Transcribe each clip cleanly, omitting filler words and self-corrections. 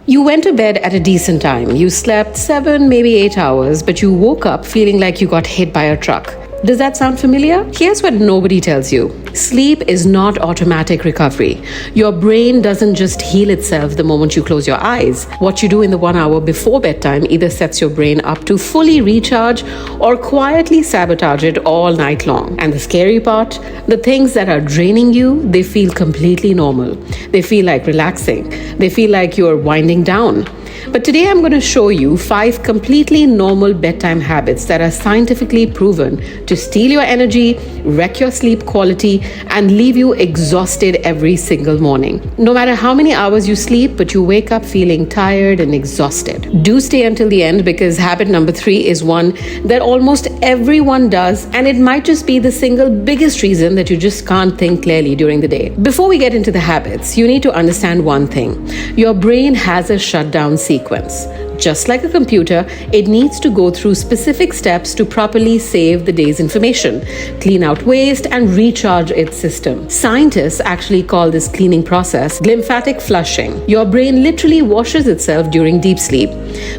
You went to bed at a decent time. You slept 7, maybe 8 hours, but you woke up feeling like you got hit by a truck. Does that sound familiar? Here's what nobody tells you. Sleep is not automatic recovery. Your brain doesn't just heal itself the moment you close your eyes. What you do in the 1 hour before bedtime either sets your brain up to fully recharge or quietly sabotage it all night long. And the scary part, the things that are draining you, they feel completely normal. They feel like relaxing. They feel like you're winding down. But today I'm going to show you 5 completely normal bedtime habits that are scientifically proven to steal your energy, wreck your sleep quality, and leave you exhausted every single morning. No matter how many hours you sleep, but you wake up feeling tired and exhausted. Do stay until the end because habit number 3 is one that almost everyone does, and it might just be the single biggest reason that you just can't think clearly during the day. Before we get into the habits, you need to understand one thing. Your brain has a shutdown sequence. Just like a computer, it needs to go through specific steps to properly save the day's information, clean out waste, and recharge its system. Scientists actually call this cleaning process lymphatic flushing. Your brain literally washes itself during deep sleep.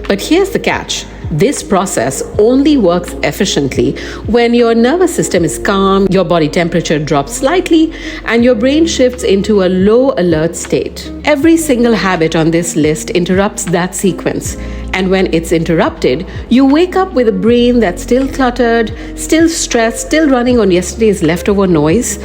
But here's the catch. This process only works efficiently when your nervous system is calm, your body temperature drops slightly, and your brain shifts into a low alert state. Every single habit on this list interrupts that sequence. And when it's interrupted, you wake up with a brain that's still cluttered, still stressed, still running on yesterday's leftover noise.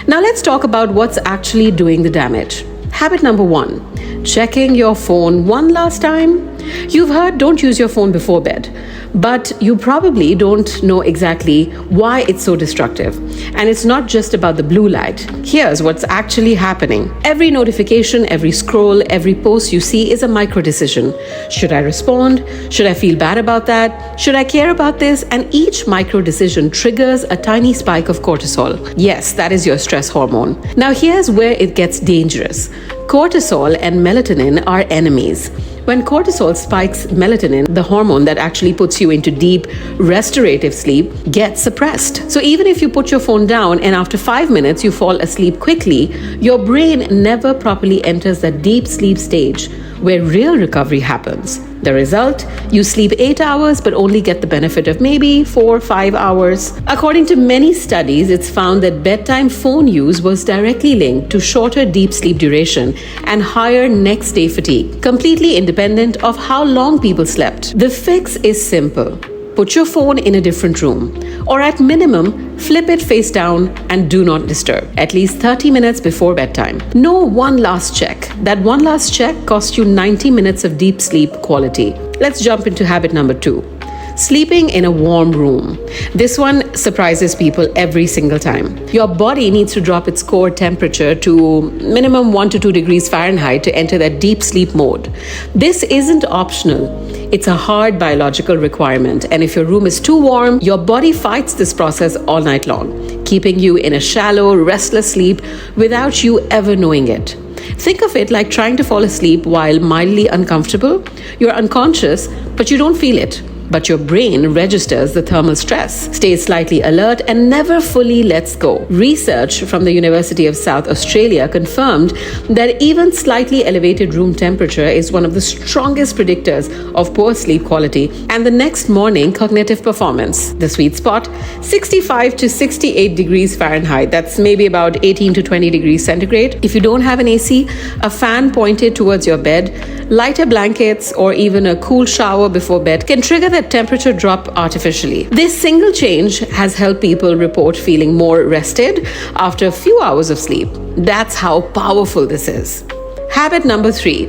Now let's talk about what's actually doing the damage. Habit number 1, checking your phone one last time. You've heard don't use your phone before bed, but you probably don't know exactly why it's so destructive. And it's not just about the blue light. Here's what's actually happening. Every notification, every scroll, every post you see is a micro decision. Should I respond? Should I feel bad about that? Should I care about this? And each micro decision triggers a tiny spike of cortisol. Yes, that is your stress hormone. Now here's where it gets dangerous. Cortisol and melatonin are enemies. When cortisol spikes, melatonin, the hormone that actually puts you into deep, restorative sleep, gets suppressed. So even if you put your phone down and after 5 minutes you fall asleep quickly, your brain never properly enters that deep sleep stage where real recovery happens. The result, you sleep 8 hours but only get the benefit of maybe 4 or 5 hours. According to many studies, it's found that bedtime phone use was directly linked to shorter deep sleep duration and higher next day fatigue, completely independent of how long people slept. The fix is simple. Put your phone in a different room, or at minimum, flip it face down and do not disturb, at least 30 minutes before bedtime. No one last check. That one last check costs you 90 minutes of deep sleep quality. Let's jump into habit number 2. Sleeping in a warm room. This one surprises people every single time. Your body needs to drop its core temperature to minimum 1 to 2 degrees Fahrenheit to enter that deep sleep mode. This isn't optional. It's a hard biological requirement, and if your room is too warm, your body fights this process all night long, keeping you in a shallow, restless sleep without you ever knowing it. Think of it like trying to fall asleep while mildly uncomfortable. You're unconscious, but you don't feel it. But your brain registers the thermal stress, stays slightly alert, and never fully lets go. Research from the University of South Australia confirmed that even slightly elevated room temperature is one of the strongest predictors of poor sleep quality and the next morning cognitive performance. The sweet spot, 65 to 68 degrees Fahrenheit. That's maybe about 18 to 20 degrees centigrade. If you don't have an AC, a fan pointed towards your bed, lighter blankets, or even a cool shower before bed can trigger that temperature drop artificially. This single change has helped people report feeling more rested after a few hours of sleep. That's how powerful this is. Habit number 3,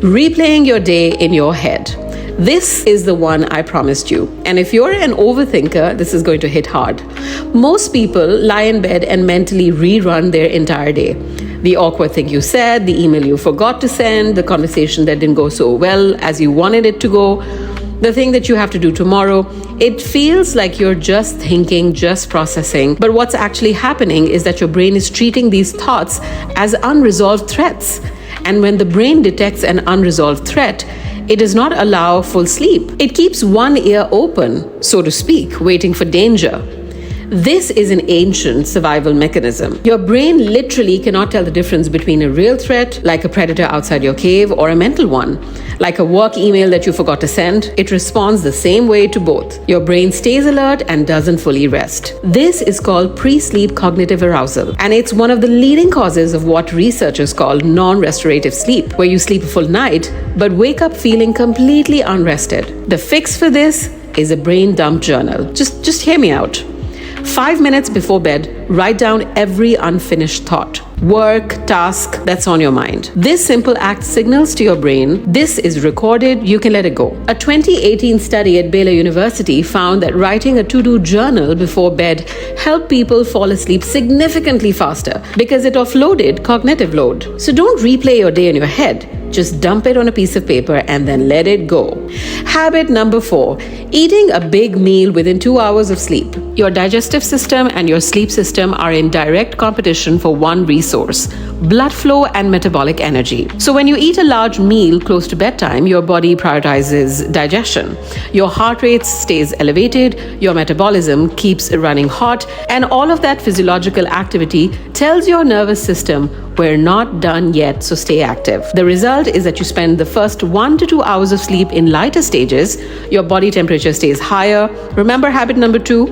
replaying your day in your head. This is the one I promised you. And if you're an overthinker, this is going to hit hard. Most people lie in bed and mentally rerun their entire day. The awkward thing you said, the email you forgot to send, the conversation that didn't go so well as you wanted it to go, the thing that you have to do tomorrow. It feels like you're just thinking, just processing. But what's actually happening is that your brain is treating these thoughts as unresolved threats. And when the brain detects an unresolved threat, it does not allow full sleep. It keeps one ear open, so to speak, waiting for danger. This is an ancient survival mechanism. Your brain literally cannot tell the difference between a real threat, like a predator outside your cave, or a mental one, like a work email that you forgot to send. It responds the same way to both. Your brain stays alert and doesn't fully rest. This is called pre-sleep cognitive arousal, and it's one of the leading causes of what researchers call non-restorative sleep, where you sleep a full night but wake up feeling completely unrested. The fix for this is a brain dump journal. Just hear me out. 5 minutes before bed, write down every unfinished thought, work, task that's on your mind. This simple act signals to your brain, this is recorded, you can let it go. A 2018 study at Baylor University found that writing a to-do journal before bed helped people fall asleep significantly faster because it offloaded cognitive load. So don't replay your day in your head. Just dump it on a piece of paper and then let it go. Habit number 4, eating a big meal within 2 hours of sleep. Your digestive system and your sleep system are in direct competition for one resource: blood flow and metabolic energy. So when you eat a large meal close to bedtime, your body prioritizes digestion. Your heart rate stays elevated, your metabolism keeps running hot, and all of that physiological activity tells your nervous system, we're not done yet, so stay active. The result is that you spend the first 1 to 2 hours of sleep in lighter stages, your body temperature stays higher. Remember habit number 2?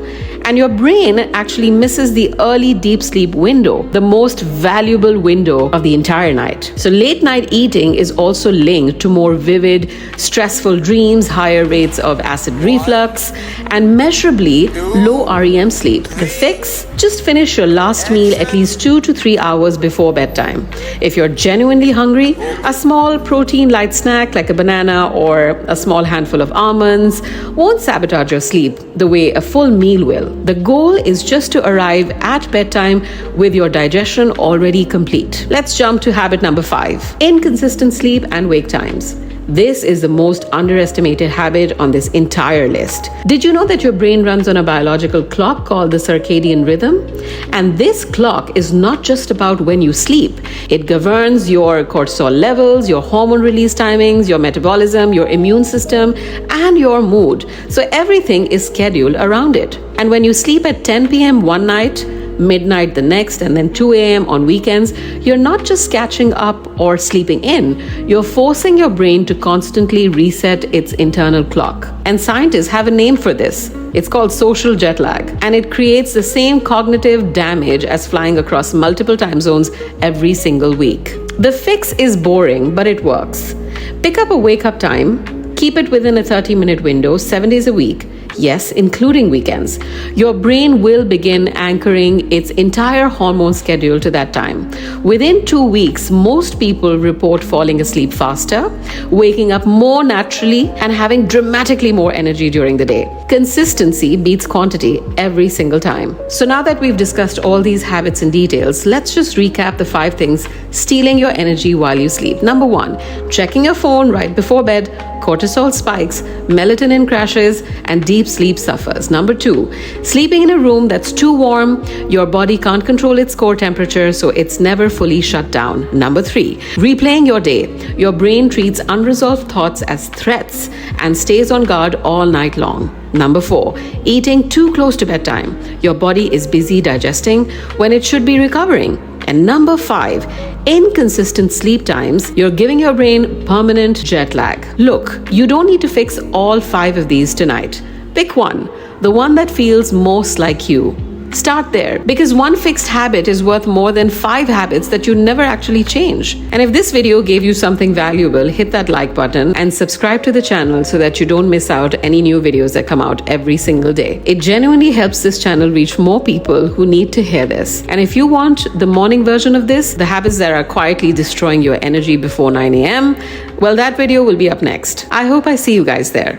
And your brain actually misses the early deep sleep window, the most valuable window of the entire night. So late night eating is also linked to more vivid, stressful dreams, higher rates of acid reflux, and measurably low REM sleep. The fix? Just finish your last meal at least 2 to 3 hours before bedtime. If you're genuinely hungry, a small protein light snack like a banana or a small handful of almonds won't sabotage your sleep the way a full meal will. The goal is just to arrive at bedtime with your digestion already complete. Let's jump to habit number 5, inconsistent sleep and wake times. This is the most underestimated habit on this entire list. Did you know that your brain runs on a biological clock called the circadian rhythm? And this clock is not just about when you sleep. It governs your cortisol levels, your hormone release timings, your metabolism, your immune system, and your mood. So everything is scheduled around it. And when you sleep at 10 p.m. one night, midnight the next, and then 2 a.m. on weekends, you're not just catching up or sleeping in, you're forcing your brain to constantly reset its internal clock. And scientists have a name for this. It's called social jet lag, and it creates the same cognitive damage as flying across multiple time zones every single week. The fix is boring, but it works. Pick up a wake-up time, keep it within a 30-minute window, 7 days a week. Yes, including weekends. Your brain will begin anchoring its entire hormone schedule to that time. Within 2 weeks, most people report falling asleep faster, waking up more naturally, and having dramatically more energy during the day. Consistency beats quantity every single time. So now that we've discussed all these habits in details, let's just recap the 5 things stealing your energy while you sleep. Number 1, checking your phone right before bed. Cortisol spikes, melatonin crashes, and deep sleep suffers. Number 2, sleeping in a room that's too warm. Your body can't control its core temperature, so it's never fully shut down. Number 3, replaying your day. Your brain treats unresolved thoughts as threats and stays on guard all night long. Number 4, eating too close to bedtime. Your body is busy digesting when it should be recovering. And number 5, inconsistent sleep times. You're giving your brain permanent jet lag. Look, you don't need to fix all 5 of these tonight. Pick one, the one that feels most like you. Start there, because one fixed habit is worth more than 5 habits that you never actually change. And if this video gave you something valuable, hit that like button and subscribe to the channel so that you don't miss out any new videos that come out every single day. It genuinely helps this channel reach more people who need to hear this. And if you want the morning version of this, the habits that are quietly destroying your energy before 9 a.m., well, that video will be up next. I hope I see you guys there.